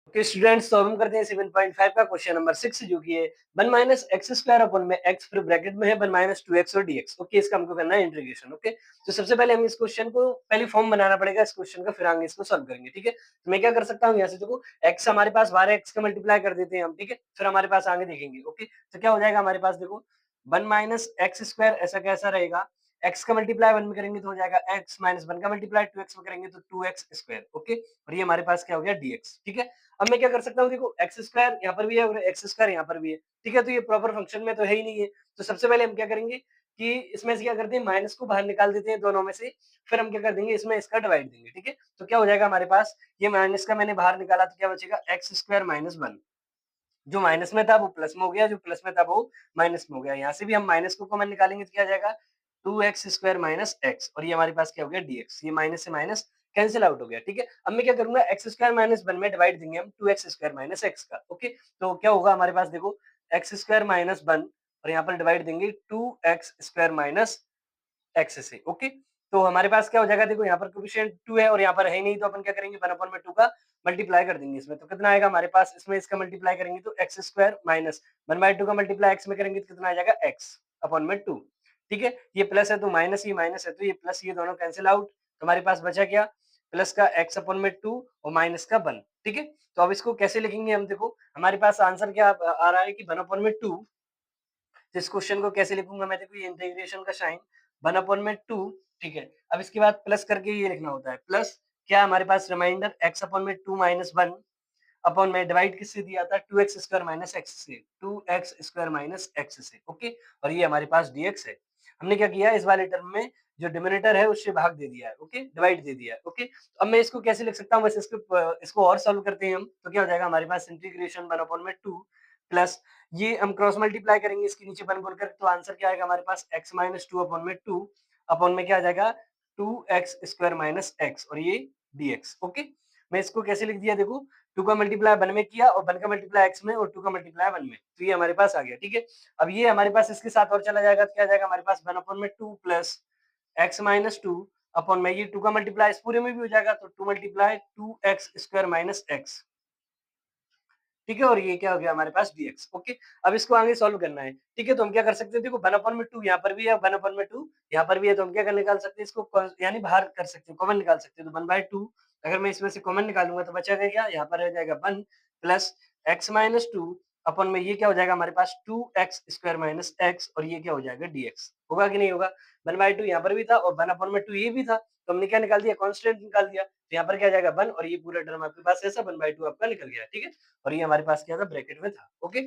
Okay students, तो अब हम करते हैं 7.5 का क्वेश्चन नंबर 6 जो कि है 1 माइनस एक्स स्क्वायर अपन में एक्स फिर ब्रैकेट में है 1 माइनस 2x और dx। ओके, इसका हमको करना है इंटीग्रेशन। ओके, तो सबसे पहले हम इस क्वेश्चन को पहले फॉर्म बनाना पड़ेगा इस क्वेश्चन का, फिर आगे इसको सॉल्व करेंगे। ठीक है, तो मैं क्या कर सकता हूँ, यहाँ से देखो x हमारे पास बाहर x का मल्टीप्लाई कर देते हैं हम। ठीक है, फिर हमारे पास आगे देखेंगे। ओके, तो क्या हो जाएगा हमारे पास, देखो 1 माइनस एक्स स्क्वायर ऐसा कैसा रहेगा, x का मल्टीप्लाई 1 में करेंगे तो हो जाएगा x माइनस 1 का मल्टीप्लाई 2x में करेंगे तो 2x स्क्वायर। ओके, और ये हमारे पास क्या हो गया dx। ठीक है, अब मैं क्या कर सकता हूँ, देखो एक्स स्क्वायर यहाँ पर भी है और एक्स स्क्वायर यहाँ पर भी है। ठीक है, तो ये प्रॉपर फंक्शन में तो है ही नहीं है। तो सबसे पहले हम क्या करेंगे कि इसमें से क्या करते हैं, माइनस को बाहर निकाल देते हैं दोनों में से, फिर हम क्या कर देंगे, इसमें इसका डिवाइड देंगे। ठीक है, तो क्या हो जाएगा हमारे पास, ये माइनस का मैंने बाहर निकाला तो क्या बचेगा, एक्स स्क्वायर माइनस 1। जो माइनस में था वो प्लस में हो गया, जो प्लस में था वो माइनस में हो गया। यहाँ से भी हम माइनस को कॉमन निकालेंगे तो क्या आ जाएगा, 2x स्क्वायर माइनस एक्स, और ये हमारे पास क्या हो गया dx। ये माइनस से माइनस कैंसिल आउट हो गया। ठीक है, अब मैं क्या करूंगा, एक्स स्क्वायर माइनस 1 में डिवाइड देंगे हम 2x स्क्वायर माइनस एक्स का। ओके, तो क्या होगा हमारे पास, देखो एक्स स्क्वायर माइनस 1 और यहाँ पर डिवाइड देंगे 2x स्क्वायर माइनस एक्स से। ओके, तो हमारे पास क्या हो जाएगा, देखो यहाँ पर कोएफिशिएंट 2 है और यहाँ पर है नहीं, तो अपन क्या करेंगे, 1/2 का मल्टीप्लाई कर देंगे इसमें। तो कितना आएगा हमारे पास, इसमें इसका मल्टीप्लाई करेंगे तो एक्स स्क्वायर माइनस 1/2 का मल्टीप्लाई एक्स में करेंगे तो कितना आ जाएगा, एक्स अपॉन में 2। ठीक है, ये प्लस है तो माइनस, ये माइनस है तो ये प्लस, ये दोनों कैंसिल आउट। तो हमारे पास बचा क्या, प्लस का एक्स अपॉन में 2 और माइनस का 1। ठीक है, तो अब इसको कैसे लिखेंगे हम, देखो हमारे पास आंसर क्या आ रहा है कि 1/2। तो इस क्वेश्चन को कैसे लिखूंगा मैं, देखो ये इंटीग्रेशन का साइन 1/2। ठीक है, अब इसके बाद प्लस करके ये लिखना होता है, प्लस क्या हमारे पास रिमाइंडर x अपॉन में 2 माइनस 1 अपॉन में डिवाइड किससे दिया था, 2x स्क्वायर माइनस एक्स से, 2x स्क्वायर माइनस एक्स से। ओके, और ये हमारे पास dx है। हमने क्या किया, इस वाले टर्म में जो डिनोमिनेटर है उससे भाग दे दिया है। ओके, डिवाइड दे दिया है। ओके, तो अब मैं इसको कैसे लिख सकता हूँ, बस इसको और सॉल्व करते हैं हम। तो क्या हो जाएगा हमारे पास, इंटीग्रेशन 1/2 प्लस ये हम क्रॉस मल्टीप्लाई करेंगे इसके नीचे 1 बोलकर, तो आंसर क्या आएगा हमारे पास, x माइनस 2 अपॉन में 2 अपॉन में क्या आ जाएगा, 2x स्क्वायर माइनस एक्स, और ये dx। ओके, मैं इसको कैसे लिख दिया, देखो 2 का मल्टीप्लाई 1 में किया और 1 का मल्टीप्लाई x में और 2 का मल्टीप्लाई 1 में, तो ये हमारे पास आ गया। ठीक है, अब ये हमारे पास इसके साथ और चला जाएगा तो क्या आ जाएगा हमारे पास, 1 अपॉन में 2 प्लस x माइनस 2 अपॉन में ये 2 का मल्टीप्लाई इस पूरे में भी हो जाएगा तो 2 multiply 2x square minus x. ठीक है, और ये क्या हो गया हमारे पास dx। ओके, अब इसको आगे सॉल्व करना है। ठीक है, तो हम क्या कर सकते हैं, देखो 1/2 यहाँ पर भी है, 1/2 यहाँ पर भी है, तो हम क्या कर निकाल सकते हैं इसको, यानी बाहर कर सकते हैं, कॉमन निकाल सकते हैं। तो 1/2 अगर मैं इसमें से कॉमन निकालूंगा तो बचेगा क्या, यहाँ पर रह जाएगा 1 प्लस x माइनस 2 अपन में ये क्या हो जाएगा हमारे पास 2x स्क्वायर माइनस एक्स, और ये क्या हो जाएगा dx। होगा कि नहीं होगा, 1/2 यहाँ पर भी था और 1/2 ये भी था, तो हमने क्या निकाल दिया, कांस्टेंट निकाल दिया। तो यहाँ पर क्या जाएगा 1 और ये पूरा टर्म आपके पास ऐसा 1/2 आपका निकल गया। ठीक है, और ये हमारे पास क्या था, ब्रैकेट में था। ओके,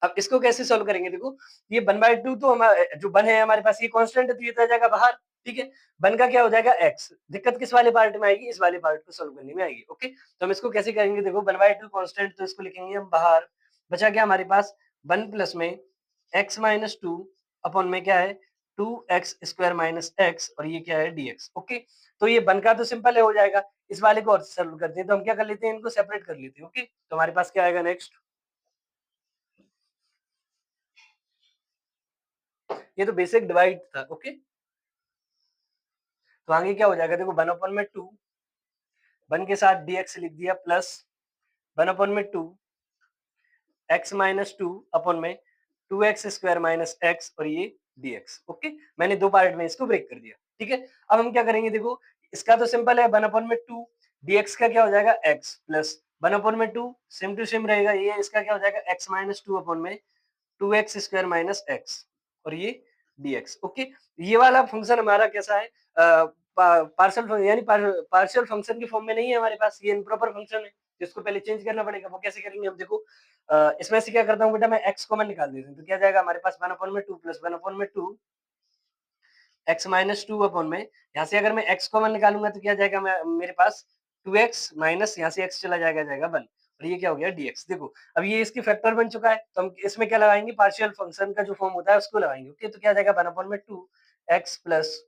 अब इसको कैसे सॉल्व करेंगे, देखो ये 1/2 तो हमारा जो 1 है हमारे पास, ये कांस्टेंट है तो ये तो आ जाएगा बाहर। ठीक है, 1 का क्या हो जाएगा x। दिक्कत किस वाले पार्ट में आएगी, इस वाले पार्ट को सॉल्व करने में आएगी। ओके, तो हम इसको कैसे करेंगे, देखो 1/2 कांस्टेंट तो इसको लिखेंगे हम बाहर। बचा क्या हमारे पास, 1 प्लस में x माइनस 2 अपॉन में क्या है, 2x स्क्वायर माइनस एक्स, और ये क्या है dx। ओके, तो ये 1 का तो सिंपल है, हो जाएगा। इस वाले को और सॉल्व करते हैं, तो हम क्या कर लेते हैं, इनको सेपरेट कर लेते हैं। ओके, तो हमारे पास क्या आएगा नेक्स्ट, ये तो बेसिक डिवाइड था। ओके, तो आगे क्या हो जाएगा, देखो 1/2 1 के साथ dx लिख दिया प्लस 1/2 x माइनस 2 अपॉन में 2x स्क्वायर माइनस एक्स, और ये dx। ओके, मैंने दो पार्ट में इसको ब्रेक कर दिया। ठीक है, अब हम क्या करेंगे, देखो इसका तो सिंपल है 1/2 dx का क्या हो जाएगा x plus 1/2 same to same रहेगा, ये इसका क्या हो जाएगा x माइनस 2 अपॉन में 2x स्क्वायर माइनस एक्स, और ये dx। ओके, ये वाला फंक्शन हमारा कैसा है, पार्शियल यानी पार्शियल फंक्शन की फॉर्म में नहीं है हमारे पास, ये इम्प्रॉपर फंक्शन है, जिसको पहले चेंज करना पड़ेगा। वो कैसे करेंगे हम, देखो इसमें से क्या करता हूँ बेटा, मैं x कॉमन निकाल देता हूँ, तो क्या जाएगा हमारे पास 1/2 प्लस 1/2 x माइनस 2 अपॉन में, यहाँ से अगर मैं x कॉमन निकालूंगा तो क्या जाएगा, मेरे पास 2x माइनस यहाँ से x चला जाएगा, जाएगा 1, और ये क्या हो गया dx। देखो अब ये इसकी फैक्टर बन चुका है, तो हम इसमें क्या लगाएंगे, पार्शियल फंक्शन का जो फॉर्म होता है उसको लगाएंगे। ओके, तो क्या जाएगा 1/2 x प्लस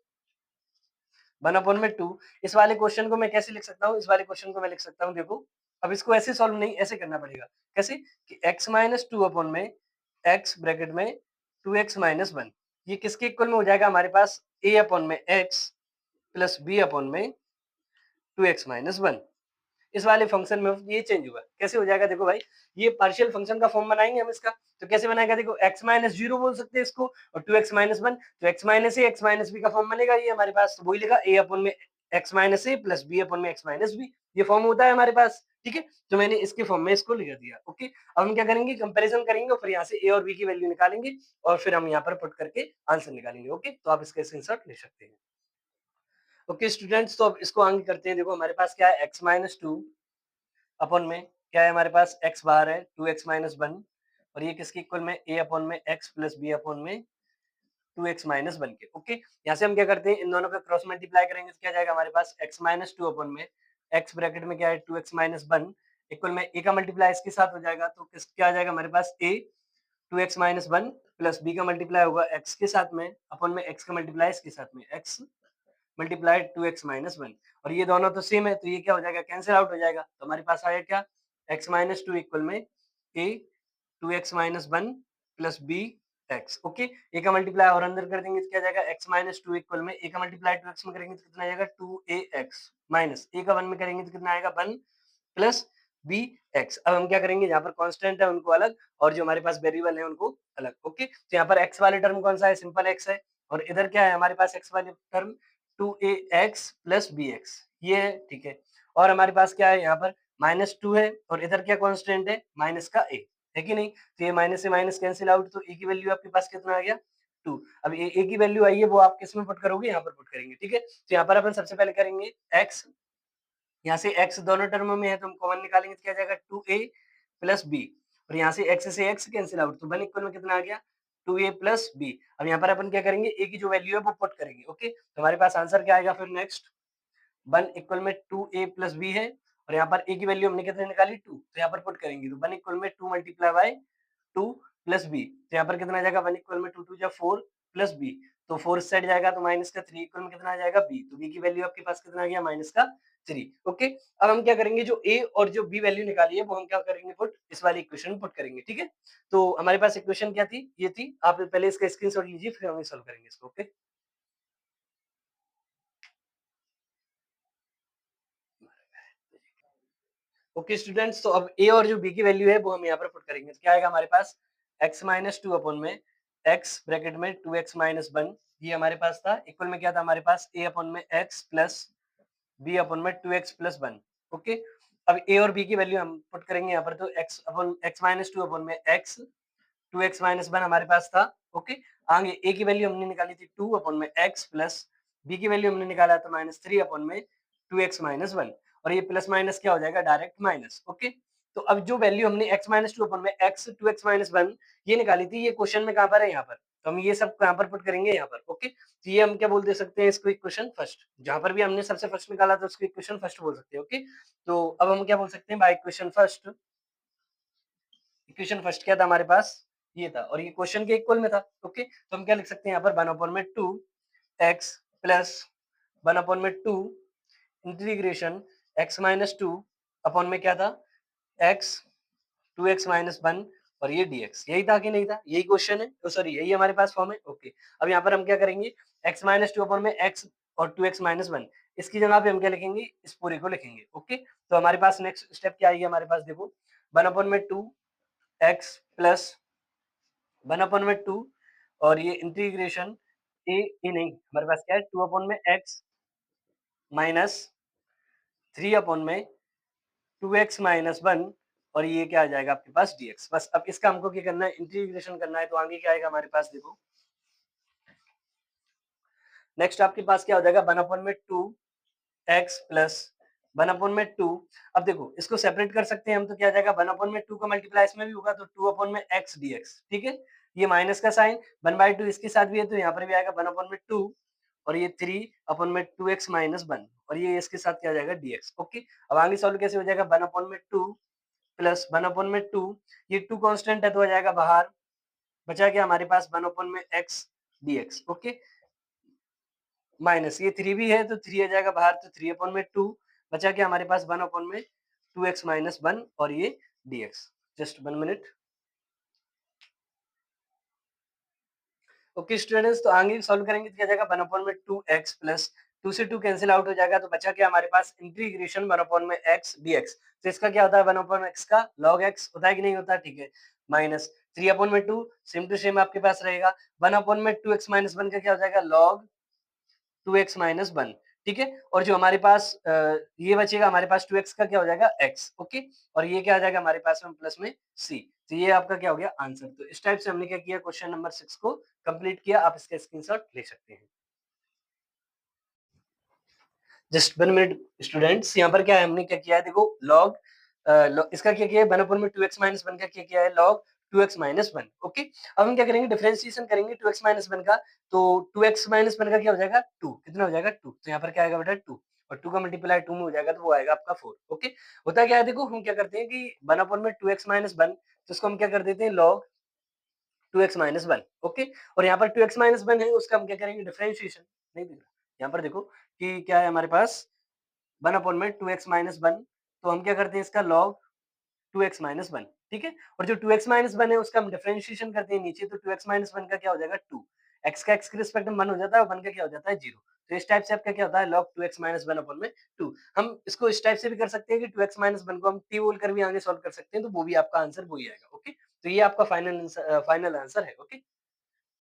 1/2। इस वाले क्वेश्चन को मैं कैसे लिख सकता हूँ, इस वाले क्वेश्चन को मैं लिख सकता हूँ, देखो अब इसको ऐसे सॉल्व नहीं, ऐसे करना पड़ेगा। कैसे कि x माइनस 2 अपॉन में x ब्रैकेट में 2x माइनस 1, ये किसके इक्वल में हो जाएगा हमारे पास, a अपॉन में x प्लस b अपॉन में 2x माइनस 1। इस वाले फंक्शन में ये चेंज हुआ। कैसे हो जाएगा देखो भाई, ये पार्शियल फंक्शन का फॉर्म बनाएंगे हम इसका। तो कैसे बनाएगा देखो, x माइनस जीरो बोल सकते हैं इसको, और 2x माइनस वन, तो x माइनस ए एक्स माइनस बी का फॉर्म बनेगा ये हमारे पास। तो वही लिखा a अपन में x माइनस ए प्लस b अपन में x माइनस बी, ये फॉर्म होता है हमारे पास। ठीक है, तो मैंने इसके फॉर्म में इसको लिख दिया। ओके, अब हम क्या करेंगे, कंपैरिजन करेंगे और फिर यहाँ से a और b की वैल्यू निकालेंगे और फिर हम यहाँ पर पुट करके आंसर निकालेंगे। ओके, तो आप इसका स्क्रीनशॉट ले सकते हैं। ओके स्टूडेंट्स, तो अब इसको आगे करते हैं। देखो हमारे पास क्या है, x माइनस टू अपन में क्या है हमारे पास, x बार है 2x माइनस वन, और ये किसके इक्वल में, a अपन में x प्लस बी अपन में 2x माइनस वन के। ओके, यहाँ से हम क्या करते हैं, इन दोनों पे क्रॉस मल्टीप्लाई करेंगे तो क्या जाएगा हमारे पास, x माइनस टू अपन में x ब्रैकेट में क्या है 2x माइनस वन इक्वल में a का मल्टीप्लाई इसके साथ हो जाएगा, तो किस क्या आ जाएगा हमारे पास, a 2x minus one plus b का मल्टीप्लाई होगा x के साथ में अपन में x का मल्टीप्लाई इसके साथ में x multiply 2x minus one, और ये दोनों तो सेम है तो ये क्या हो जाएगा, कैंसिल आउट हो जाएगा। तो हमारे पास आया क्या, x माइनस टू इक्वल में a 2x minus one plus B X. Okay, A का मल्टीप्लाई और अंदर कर देंगे तो क्या जाएगा, x माइनस टू इक्वल में a का मल्टीप्लाई 2x में करेंगे तो कितना आएगा 2ax माइनस a का 1 में करेंगे तो कितना आएगा 1 प्लस बी एक्स। अब हम क्या करेंगे, जहां पर कांस्टेंट है उनको अलग और जो हमारे पास वेरिएबल है उनको अलग। ओके, तो यहाँ पर x वाले टर्म कौन सा है, सिंपल x है, और इधर क्या है हमारे पास x वाले term 2ax plus B x, ये है। ठीक है, और हमारे पास क्या है यहाँ पर माइनस टू है, और इधर क्या कांस्टेंट है, माइनस का a है कि नहीं। तो ये माइनस से माइनस कैंसिल आउट, तो a की वैल्यू आपके पास कितना आ गया 2। अब a की वैल्यू आई है वो आप किस में पुट करोगे, यहाँ पर पुट करेंगे। ठीक है, तो यहाँ पर अपन सबसे पहले करेंगे x, यहाँ से x दोनों टर्मों में है तो हम कॉमन निकालेंगे तो क्या जाएगा 2a प्लस बी, और यहाँ से x से x कैंसिल आउट, तो 1 इक्वल में कितना आ गया 2a प्लस बी। अब यहाँ पर अपन क्या करेंगे, a की जो वैल्यू है वो पुट करेंगे। ओके, तो हमारे पास आंसर क्या आएगा फिर नेक्स्ट, 1 इक्वल में 2a प्लस बी है, और यहाँ पर a की वैल्यू हमने कितने निकाली 2, तो यहाँ पर पुट करेंगे तो 1 इक्वल में 2 मल्टीप्लाई बाय 2 प्लस बी, तो यहाँ पर कितना आ जाएगा 1 इक्वल में 2 2 जा 4 प्लस बी, तो 4 इस साइड जाएगा तो माइनस का 3 इक्वल में कितना आ जाएगा बी, तो बी की वैल्यू आपके पास कितना आ गया माइनस का 3। ओके, अब हम क्या करेंगे, जो ए और जो बी वैल्यू निकाली है वो हम क्या करेंगे पुट, इस वाली इक्वेशन में पुट करेंगे। ठीक है, तो हमारे पास इक्वेशन क्या थी, ये थी। आप पहले इसका स्क्रीनशॉट लीजिए फिर हम सॉल्व करेंगे इसको। ओके, ओके स्टूडेंट्स, तो अब ए और जो बी की वैल्यू है वो हम यहाँ पर पुट करेंगे तो क्या आएगा हमारे पास, x माइनस टू अपन में x ब्रैकेट में 2x माइनस वन, ये हमारे पास था इक्वल में क्या था हमारे पास a अपन में x प्लस b अपन में 2x प्लस वन। ओके, अब a और b की वैल्यू हम पुट करेंगे यहाँ पर, तो x माइनस टू अपन में x 2x माइनस वन हमारे पास था। ओके, आगे a की वैल्यू हमने निकाली थी 2 अपन में x प्लस b की वैल्यू हमने निकाला था माइनस थ्री अपन में 2x माइनस वन, और ये प्लस माइनस क्या हो जाएगा डायरेक्ट माइनस। ओके, तो अब जो वैल्यू हमने x माइनस टू अपन में x 2x माइनस वन ये निकाली थी, ये क्वेश्चन में कहाँ पर है, यहाँ पर, तो हम ये सब यहाँ पर पुट करेंगे यहाँ पर। ओके, तो ये हम क्या बोल दे सकते हैं इसको, इक्वेशन फर्स्ट, जहां पर भी हमने सबसे फर्स्ट निकाला था उसको इक्वेशन फर्स्ट बोल सकते हैं। ओके, तो अब हम क्या बोल सकते हैं by equation first, equation first क्या था हमारे पास, ये था, और ये क्वेश्चन के इक्वल में था। ओके, तो हम क्या लिख सकते हैं यहाँ पर 1 अपॉन में 2 x प्लस 1 अपॉन में 2 integration x minus two upon में क्या था x 2x माइनस वन, और ये dx, यही था कि नहीं था, यही क्वेश्चन है, तो सॉरी यही हमारे पास फॉर्म है। ओके, अब यहाँ पर हम क्या करेंगे, x माइनस टू अपॉन में x और 2x माइनस वन, इसकी जगह पे हम क्या लिखेंगे, इस पूरे को लिखेंगे। ओके, तो हमारे पास नेक्स्ट स्टेप क्या आएगी हमारे पास, देखो 1 अपॉन में 2 x प्लस 1 अपॉन में 2, और ये इंटीग्रेशन ए नहीं, हमारे पास क्या है 2 अपॉन में x माइनस 3 अपॉन में 2x माइनस वन, और ये क्या आ जाएगा आपके पास dx। बस अब इसका हमको क्या करना है, इंटीग्रेशन करना है, तो आगे क्या आएगा हमारे पास, देखो नेक्स्ट आपके पास क्या हो जाएगा 1 अपॉन में 2 x प्लस 1 अपॉन में 2। अब देखो इसको सेपरेट कर सकते हैं हम, तो क्या आ जाएगा 1 अपॉन में 2 का मल्टीप्लाई इसमें भी होगा तो 2 अपॉन में x dx। ठीक है, ये माइनस का साइन 1/2 इसके साथ भी है तो यहाँ पर भी आएगा 1 अपॉन में 2, और ये 3 अपॉन में 2x माइनस वन, और ये इसके साथ क्या आ जाएगा dx। ओके, अब आगे सॉल्व कैसे हो जाएगा, 1 अपॉन में 2 प्लस 1 अपॉन में 2, ये 2 कांस्टेंट है तो आ जाएगा बाहर, बचा क्या हमारे पास 1 अपॉन में x dx। ओके, माइनस ये 3 भी है तो 3 आ जाएगा बाहर, तो 3 अपॉन में 2, बचा क्या हमारे पास 1 अपॉन में 2x माइनस वन, और ये dx। Just 1 minute. Okay students, तो आगे सॉल्व करेंगे तो क्या जाएगा 1 अपॉन में 2x प्लस 2 से 2 कैंसल आउट हो जाएगा, तो बचा क्या हमारे पास इंटीग्रेशन 1 में x dx। तो इसका क्या होता है 1 x का log x होता है कि नहीं होता? ठीक है। माइनस 3 में 2 सेम टू सेम आपके पास रहेगा। 1 में 2x माइनस 1 का क्या हो जाएगा? log 2x minus 1। ठीक है। और जो हमारे पास ये बचेगा हमारे पास 2x का क्या हो जाएगा? x। ओके। और ये क्या आ जाएगा हमारे पास में प्लस में c। तो ये आपका क्या हो गया? आंसर। तो इस टाइप से हमने क्या किया क्वेश्चन नंबर 6 को कंप्लीट किया। आप इसका स्क्रीनशॉट ले सकते हैं। जस्ट 1 मिनट स्टूडेंट्स, यहाँ पर क्या है हमने क्या किया है देखो log इसका क्या किया है 1 में 2x माइनस 1 का क्या किया है log 2x माइनस 1। ओके। अब हम क्या करेंगे डिफरेंशिएशन करेंगे 2x माइनस 1 का। तो 2x माइनस 1 का क्या हो जाएगा 2। कितना हो जाएगा 2। तो यहाँ पर क्या आएगा बेटा 2 और 2 का मल्टीप्लाई 2 में हो जाएगा तो वो आएगा आपका 4। ओके। होता क्या है देखो हम क्या करते हैं कि 1 में 2x माइनस 1 तो इसको हम क्या कर देते हैं log 2x माइनस 1। ओके। और यहाँ पर 2x माइनस 1 है उसका हम क्या करेंगे डिफरेंशिएशन। नहीं दिख रहा यहाँ पर देखो कि क्या है हमारे पास 1 में 2x माइनस 1। तो हम क्या करते हैं इसका log 2x माइनस 1। ठीक है। और जो 2x माइनस 1 है उसका हम डिफरेंशिएशन करते हैं नीचे। तो 2x माइनस 1 का क्या हो जाएगा 2। x का x के रिस्पेक्ट में 1 हो जाता है और 1 का क्या हो जाता है 0। तो इस टाइप से आपका क्या होता है log 2x माइनस 1 में 2। हम इसको इस टाइप से भी कर सकते हैं कि 2x माइनस 1 को हम t बोलकर भी आगे सॉल्व कर सकते हैं, तो वो भी आपका आंसर वही आएगा। ओके। तो ये आपका फाइनल आंसर है। ओके।